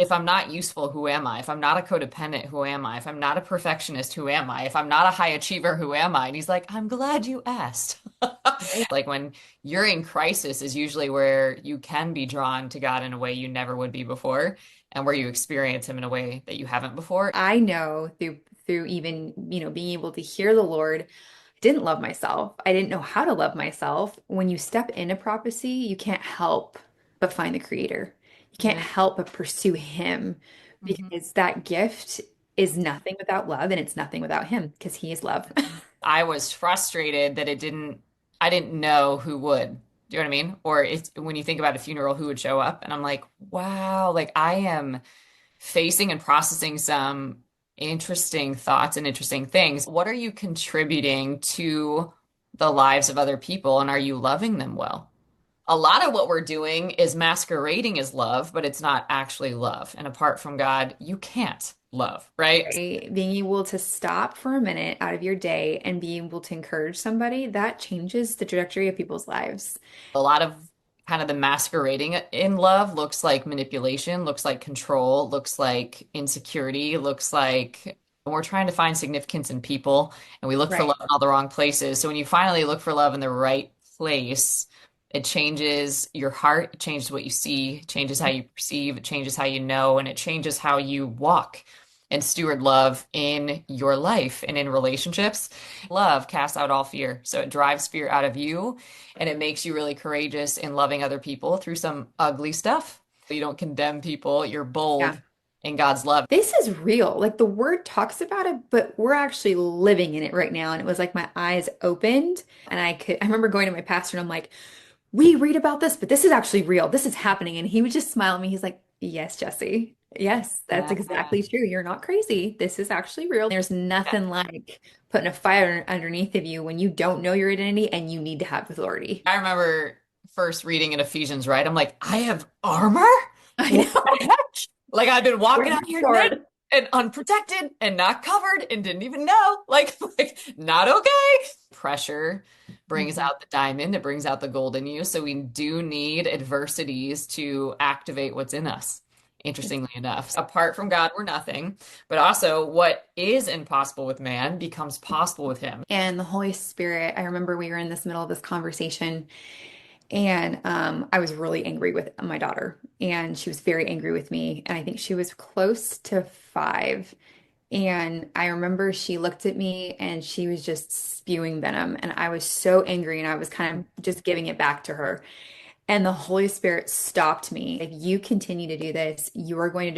If I'm not useful, who am I? If I'm not a codependent, who am I? If I'm not a perfectionist, who am I? If I'm not a high achiever, who am I? And he's like, I'm glad you asked. Right. Like when you're in crisis is usually where you can be drawn to God in a way you never would be before, and where you experience him in a way that you haven't before. I know through even, being able to hear the Lord, I didn't love myself. I didn't know how to love myself. When you step into prophecy, you can't help but find the creator. You can't Yeah. help but pursue him Mhm. because that gift is nothing without love and it's nothing without him because he is love. I was frustrated that I didn't know who would. Do you know what I mean? Or it's when you think about a funeral, who would show up? And I'm like, wow, like I am facing and processing some interesting thoughts and interesting things. What are you contributing to the lives of other people, and are you loving them well? A lot of what we're doing is masquerading as love, but it's not actually love. And apart from God, you can't love, right? Right? Being able to stop for a minute out of your day and be able to encourage somebody, that changes the trajectory of people's lives. A lot of kind of the masquerading in love looks like manipulation, looks like control, looks like insecurity, looks like we're trying to find significance in people and we look for love Right. in all the wrong places. So when you finally look for love in the right place, it changes your heart, it changes what you see, it changes how you perceive, it changes how you know, and it changes how you walk and steward love in your life and in relationships. Love casts out all fear. So it drives fear out of you and it makes you really courageous in loving other people through some ugly stuff. You don't condemn people, you're Yeah. bold in God's love. This is real. Like the word talks about it, but we're actually living in it right now. And it was like my eyes opened and I remember going to my pastor and I'm like, we read about this, but this is actually real. This is happening. And he would just smile at me. He's like, yes, Jesse. Yes, that's Yeah. exactly true. You're not crazy. This is actually real. There's Yeah. nothing like putting a fire underneath of you when you don't know your identity and you need to have authority. I remember first reading in Ephesians, right? I'm like, I have armor? I What the know. heck? Like I've been Where's walking out your here naked sword? and unprotected and not covered and didn't even know. Like not okay. Pressure brings Mhm. out the diamond, it brings out the gold in you. So we do need adversities to activate what's in us. Interestingly enough, apart from God, we're nothing. But also, what is impossible with man becomes possible with him. And the Holy Spirit, I remember we were in this middle of this conversation and I was really angry with my daughter and she was very angry with me. And I think she was close to 5. And I remember she looked at me and she was just spewing venom. And I was so angry and I was kind of just giving it back to her. And the Holy Spirit stopped me. If you continue to do this, you are going to